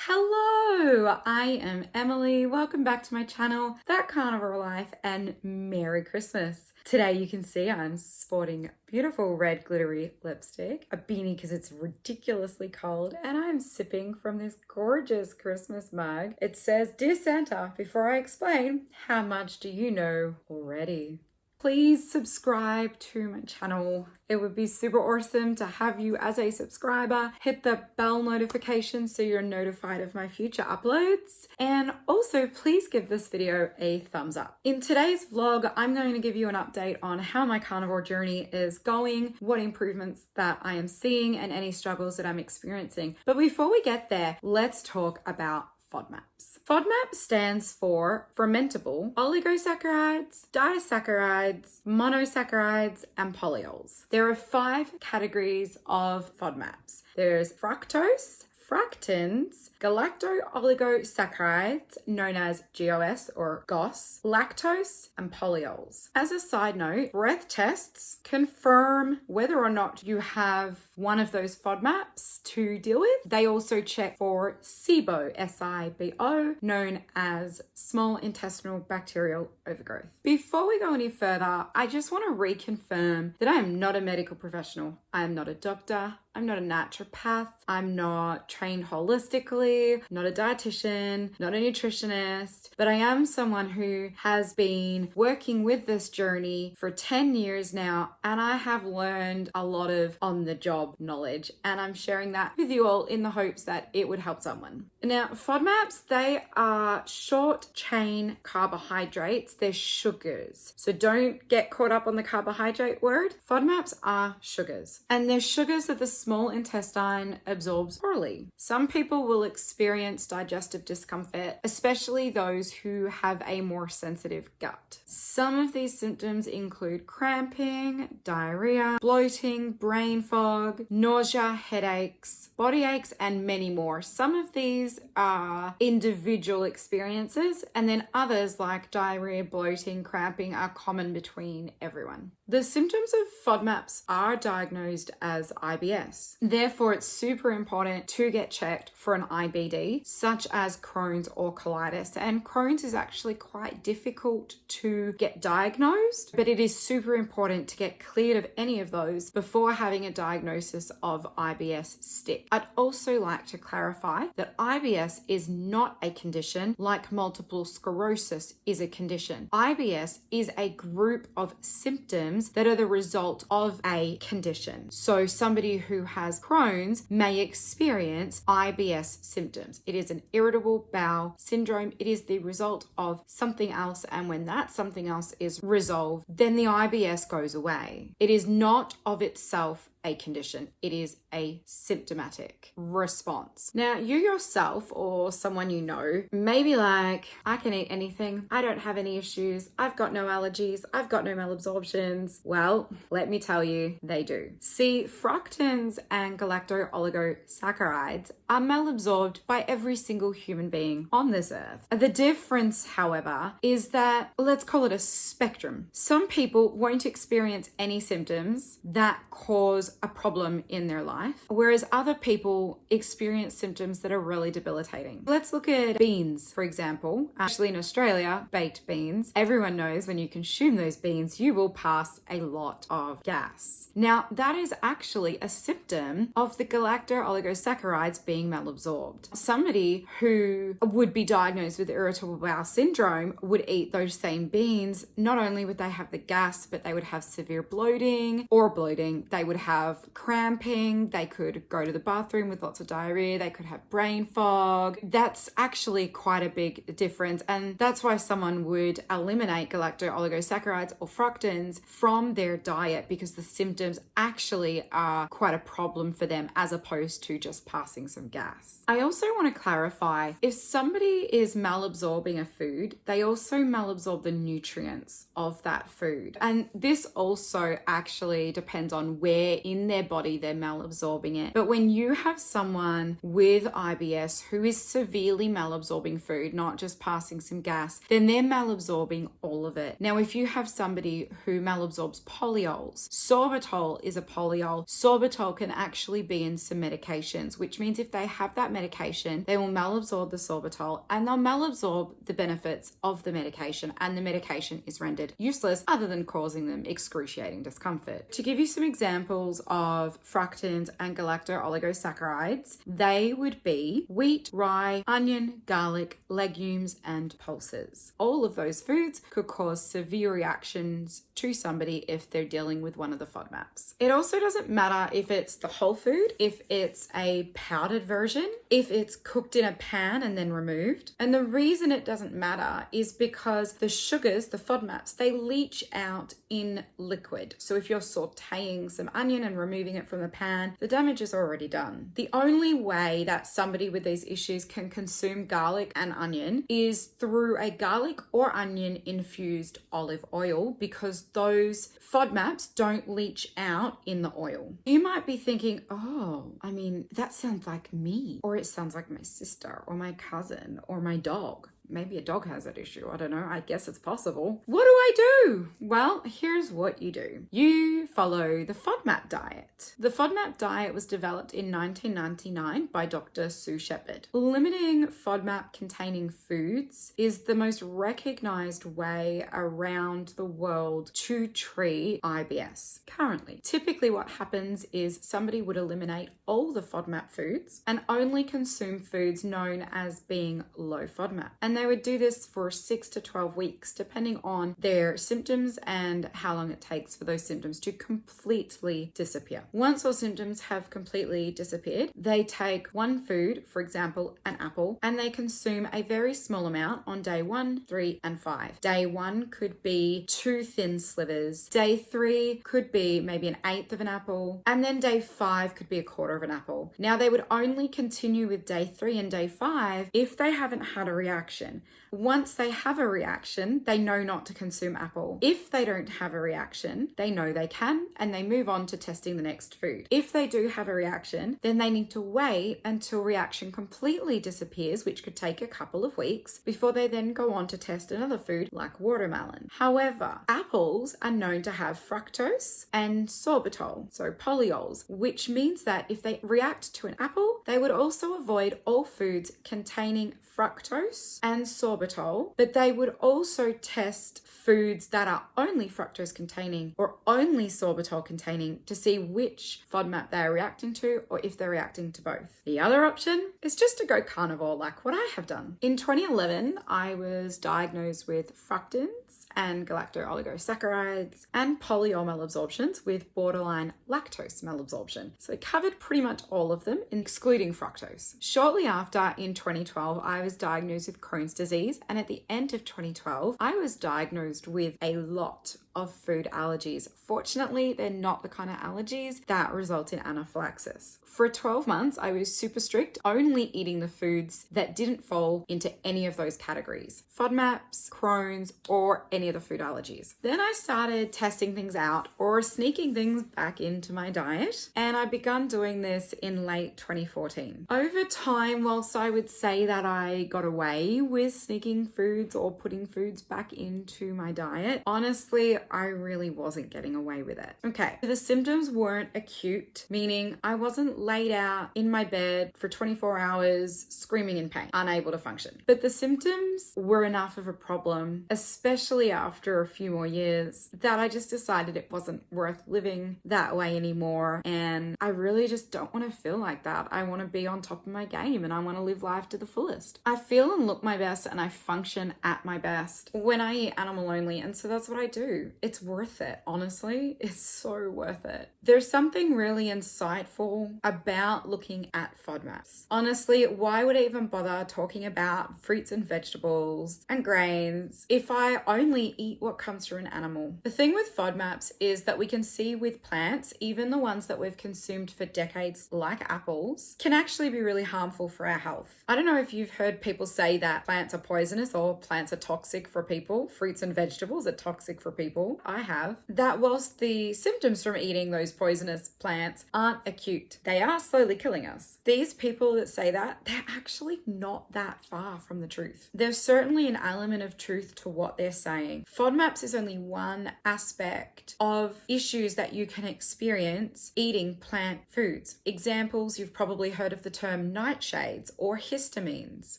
Hello, I am Emily. Welcome back to my channel, That Carnivore Life, and Merry Christmas. Today you can see I'm sporting beautiful red glittery lipstick, a beanie because it's ridiculously cold, and I'm sipping from this gorgeous Christmas mug. It says, "Dear Santa, before I explain, how much do you know already?" Please subscribe to my channel. It would be super awesome to have you as a subscriber. Hit the bell notification so you're notified of my future uploads. And also please give this video a thumbs up. In today's vlog, I'm going to give you an update on how my carnivore journey is going, what improvements that I am seeing, and any struggles that I'm experiencing. But before we get there, let's talk about FODMAPs. FODMAP stands for fermentable oligosaccharides, disaccharides, monosaccharides, and polyols. There are 5 categories of FODMAPs. There's fructose, fructans, galacto-oligosaccharides, known as GOS or GOS, lactose, and polyols. As a side note, breath tests confirm whether or not you have one of those FODMAPs to deal with. They also check for SIBO, S-I-B-O, known as small intestinal bacterial overgrowth. Before we go any further, I just want to reconfirm that I am not a medical professional. I am not a doctor. I'm not a naturopath. I'm not trained holistically, not a dietitian, not a nutritionist, but I am someone who has been working with this journey for 10 years now, and I have learned a lot of on-the-job knowledge, and I'm sharing that with you all in the hopes that it would help someone. Now, FODMAPs, they are short-chain carbohydrates. They're sugars. So don't get caught up on the carbohydrate word. FODMAPs are sugars, and they're sugars that the small intestine absorbs orally. Some people will experience digestive discomfort, especially those who have a more sensitive gut. Some of these symptoms include cramping, diarrhea, bloating, brain fog, nausea, headaches, body aches, and many more. Some of these are individual experiences, and then others like diarrhea, bloating, cramping are common between everyone. The symptoms of FODMAPs are diagnosed as IBS. Therefore, it's super important to get checked for an IBD, such as Crohn's or colitis. And Crohn's is actually quite difficult to get diagnosed, but it is super important to get cleared of any of those before having a diagnosis of IBS stick. I'd also like to clarify that IBS is not a condition like multiple sclerosis is a condition. IBS is a group of symptoms that are the result of a condition. So somebody who has Crohn's may experience IBS symptoms. It is an irritable bowel syndrome. It is the result of something else, and when that something else is resolved, then the IBS goes away. It is not of itself a condition. It is a symptomatic response. Now, you yourself or someone you know may be like, I can eat anything. I don't have any issues. I've got no allergies. I've got no malabsorptions. Well, let me tell you, they do. See, fructans and galacto-oligosaccharides are malabsorbed by every single human being on this earth. The difference, however, is that, let's call it a spectrum. Some people won't experience any symptoms that cause a problem in their life, whereas other people experience symptoms that are really debilitating. Let's look at beans, for example. Actually, in Australia, baked beans, everyone knows when you consume those beans, you will pass a lot of gas. Now, that is actually a symptom of the galacto-oligosaccharides being malabsorbed. Somebody who would be diagnosed with irritable bowel syndrome would eat those same beans. Not only would they have the gas, but they would have severe bloating or bloating. They would have cramping. They could go to the bathroom with lots of diarrhea. They could have brain fog. That's actually quite a big difference. And that's why someone would eliminate galacto-oligosaccharides or fructans from their diet, because the symptoms actually are quite a problem for them as opposed to just passing some gas. I also want to clarify, if somebody is malabsorbing a food, they also malabsorb the nutrients of that food. And this also actually depends on where in their body they're malabsorbing it. But when you have someone with IBS who is severely malabsorbing food, not just passing some gas, then they're malabsorbing all of it. Now, if you have somebody who malabsorbs polyols, sorbitol sorbitol is a polyol. Sorbitol can actually be in some medications, which means if they have that medication, they will malabsorb the sorbitol and they'll malabsorb the benefits of the medication, and the medication is rendered useless other than causing them excruciating discomfort. To give you some examples of fructans and galacto-oligosaccharides, they would be wheat, rye, onion, garlic, legumes, and pulses. All of those foods could cause severe reactions to somebody if they're dealing with one of the FODMAPs. It also doesn't matter if it's the whole food, if it's a powdered version, if it's cooked in a pan and then removed. And the reason it doesn't matter is because the sugars, the FODMAPs, they leach out in liquid. So if you're sauteing some onion and removing it from the pan, the damage is already done. The only way that somebody with these issues can consume garlic and onion is through a garlic or onion infused olive oil, because those FODMAPs don't leach out in the oil. You might be thinking, oh, I mean, that sounds like me, or it sounds like my sister or my cousin or my dog. Maybe a dog has that issue. I don't know. I guess it's possible. What do I do? Well, here's what you do. You follow the FODMAP diet. The FODMAP diet was developed in 1999 by Dr. Sue Shepherd. Limiting FODMAP containing foods is the most recognized way around the world to treat IBS currently. Typically what happens is somebody would eliminate all the FODMAP foods and only consume foods known as being low FODMAP. And they would do this for 6 to 12 weeks, depending on their symptoms and how long it takes for those symptoms to completely disappear. Once all symptoms have completely disappeared, they take one food, for example, an apple, and they consume a very small amount on day 1, 3, and 5. Day 1 could be 2 thin slivers. Day 3 could be maybe an eighth of an apple. And then day 5 could be a quarter of an apple. Now, they would only continue with day 3 and day 5 if they haven't had a reaction. Once they have a reaction, they know not to consume apple. If they don't have a reaction, they know they can, and they move on to testing the next food. If they do have a reaction, then they need to wait until reaction completely disappears, which could take a couple of weeks, before they then go on to test another food like watermelon. However, apples are known to have fructose and sorbitol, so polyols, which means that if they react to an apple, they would also avoid all foods containing fructose and sorbitol, but they would also test foods that are only fructose containing or only sorbitol containing to see which FODMAP they're reacting to, or if they're reacting to both. The other option is just to go carnivore, like what I have done. In 2011, I was diagnosed with fructans and galacto-oligosaccharides and polyol malabsorptions with borderline lactose malabsorption. So I covered pretty much all of them, excluding fructose. Shortly after, in 2012, I was diagnosed with Crohn's disease, and at the end of 2012, I was diagnosed with a lot of food allergies. Fortunately, they're not the kind of allergies that result in anaphylaxis. For 12 months, I was super strict, only eating the foods that didn't fall into any of those categories: FODMAPs, Crohn's, or any of the food allergies. Then I started testing things out or sneaking things back into my diet, and I began doing this in late 2014. Over time, whilst I would say that I got away with sneaking foods or putting foods back into my diet, honestly, I really wasn't getting away with it. Okay, the symptoms weren't acute, meaning I wasn't laid out in my bed for 24 hours screaming in pain, unable to function. But the symptoms were enough of a problem, especially after a few more years, that I just decided it wasn't worth living that way anymore. And I really just don't want to feel like that. I want to be on top of my game, and I want to live life to the fullest. I feel and look my best, and I function at my best when I eat animal only, and so that's what I do. It's worth it. Honestly, it's so worth it. There's something really insightful about looking at FODMAPs. Honestly, why would I even bother talking about fruits and vegetables and grains if I only eat what comes from an animal? The thing with FODMAPs is that we can see with plants, even the ones that we've consumed for decades, like apples, can actually be really harmful for our health. I don't know if you've heard people say that plants are poisonous or plants are toxic for people. Fruits and vegetables are toxic for people. people, I have, that whilst the symptoms from eating those poisonous plants aren't acute, they are slowly killing us. These people that say that, they're actually not that far from the truth. There's certainly an element of truth to what they're saying. FODMAPs is only one aspect of issues that you can experience eating plant foods. Examples, you've probably heard of the term nightshades or histamines.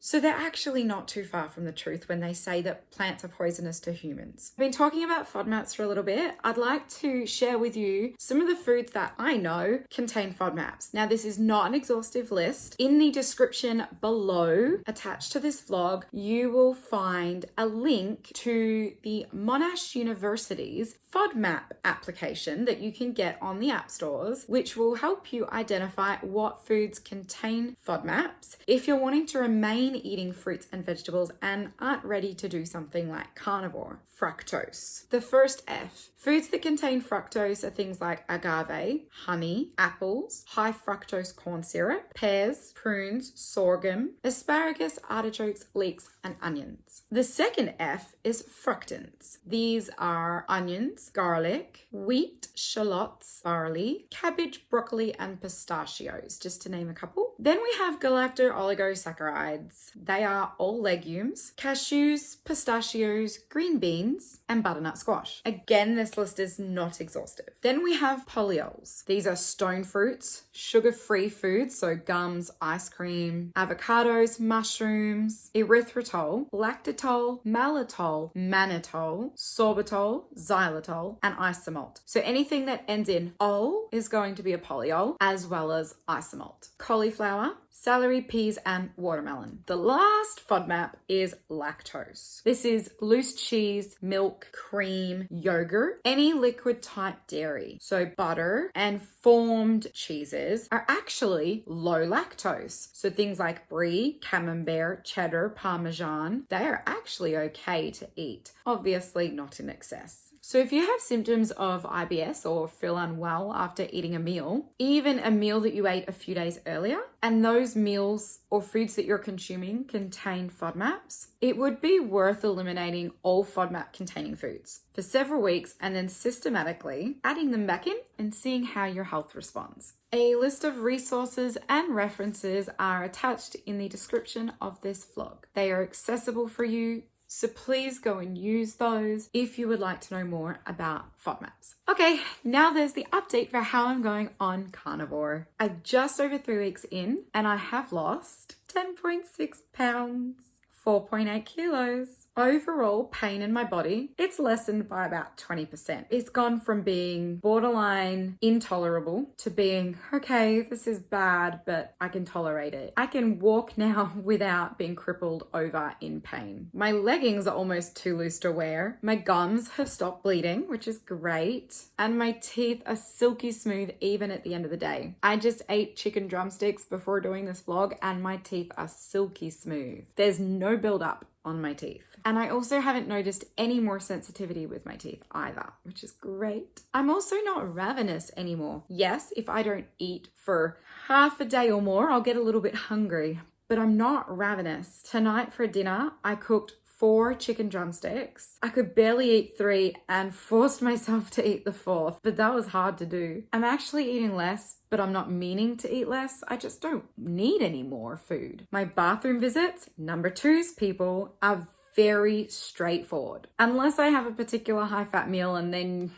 So they're actually not too far from the truth when they say that plants are poisonous to humans. I've been talking about FODMAPs for a little bit. I'd like to share with you some of the foods that I know contain FODMAPs. Now, this is not an exhaustive list. In the description below, attached to this vlog, you will find a link to the Monash University's FODMAP application that you can get on the app stores, which will help you identify what foods contain FODMAPs if you're wanting to remain eating fruits and vegetables and aren't ready to do something like carnivore. Fructose. The first F. Foods that contain fructose are things like agave, honey, apples, high fructose corn syrup, pears, prunes, sorghum, asparagus, artichokes, leeks, and onions. The second F is fructans. These are onions, garlic, wheat, shallots, barley, cabbage, broccoli, and pistachios, just to name a couple. Then we have galacto-oligosaccharides. They are all legumes, cashews, pistachios, green beans, and butternut squash. Again, this list is not exhaustive. Then we have polyols. These are stone fruits, sugar-free foods, so gums, ice cream, avocados, mushrooms, erythritol, lactitol, maltitol, mannitol, sorbitol, xylitol, and isomalt. So anything that ends in ol is going to be a polyol, as well as isomalt. Cauliflower, celery, peas, and watermelon. The last FODMAP is lactose. This is loose cheese, milk, cream, yogurt, any liquid type dairy. So butter and formed cheeses are actually low lactose. So things like brie, camembert, cheddar, parmesan, they are actually okay to eat. Obviously not in excess. So if you have symptoms of IBS or feel unwell after eating a meal, even a meal that you ate a few days earlier, and those meals or foods that you're consuming contain FODMAPs, it would be worth eliminating all FODMAP containing foods for several weeks and then systematically adding them back in and seeing how your health responds. A list of resources and references are attached in the description of this vlog. They are accessible for you, so please go and use those if you would like to know more about FODMAPs. Okay, now there's the update for how I'm going on carnivore. I'm just over 3 weeks in and I have lost 10.6 pounds. 4.8 kilos. Overall pain in my body, it's lessened by about 20%. It's gone from being borderline intolerable to being, okay, this is bad, but I can tolerate it. I can walk now without being crippled over in pain. My leggings are almost too loose to wear. My gums have stopped bleeding, which is great. And my teeth are silky smooth even at the end of the day. I just ate chicken drumsticks before doing this vlog and my teeth are silky smooth. There's no build up on my teeth. And I also haven't noticed any more sensitivity with my teeth either, which is great. I'm also not ravenous anymore. Yes, if I don't eat for half a day or more, I'll get a little bit hungry, but I'm not ravenous. Tonight for dinner, I cooked 4 chicken drumsticks. I could barely eat 3 and forced myself to eat the 4th, but that was hard to do. I'm actually eating less, but I'm not meaning to eat less. I just don't need any more food. My bathroom visits, number 2's people, are very straightforward. Unless I have a particular high-fat meal and then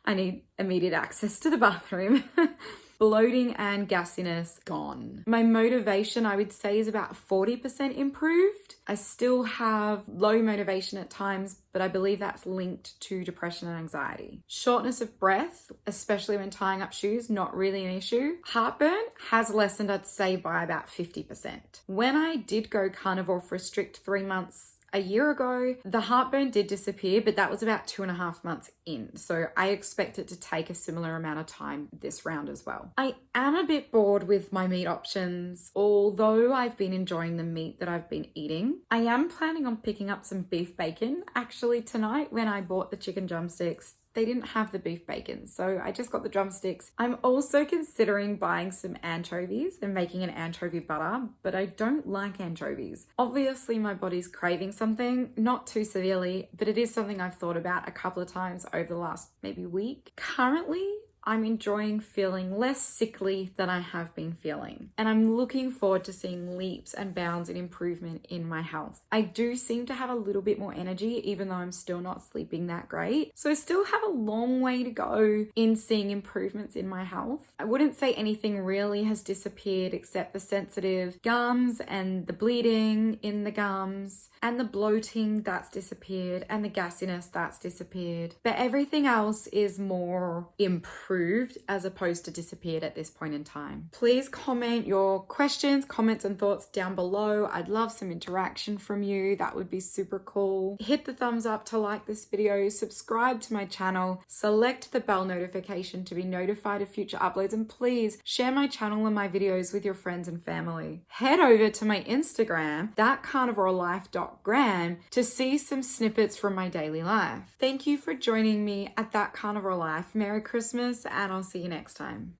I need immediate access to the bathroom. Bloating and gassiness gone. My motivation, I would say, is about 40% improved. I still have low motivation at times, but I believe that's linked to depression and anxiety. Shortness of breath, especially when tying up shoes, not really an issue. Heartburn has lessened, I'd say, by about 50%. When I did go carnivore for a strict 3 months a year ago, the heartburn did disappear, but that was about 2.5 months in. So I expect it to take a similar amount of time this round as well. I am a bit bored with my meat options. Although I've been enjoying the meat that I've been eating, I am planning on picking up some beef bacon actually tonight when I bought the chicken drumsticks. they didn't have the beef bacon, so I just got the drumsticks. I'm also considering buying some anchovies and making an anchovy butter, but I don't like anchovies. Obviously, my body's craving something, not too severely, but it is something I've thought about a couple of times over the last maybe week. Currently, I'm enjoying feeling less sickly than I have been feeling. And I'm looking forward to seeing leaps and bounds in improvement in my health. I do seem to have a little bit more energy, even though I'm still not sleeping that great. So I still have a long way to go in seeing improvements in my health. I wouldn't say anything really has disappeared except the sensitive gums and the bleeding in the gums and the bloating that's disappeared and the gassiness that's disappeared. But everything else is more improved as opposed to disappeared at this point in time. Please comment your questions, comments, and thoughts down below. I'd love some interaction from you. That would be super cool. Hit the thumbs up to like this video, subscribe to my channel, select the bell notification to be notified of future uploads, and please share my channel and my videos with your friends and family. Head over to my Instagram, thatcarnivorelife.gram, to see some snippets from my daily life. Thank you for joining me at That Carnivore Life. Merry Christmas, and I'll see you next time.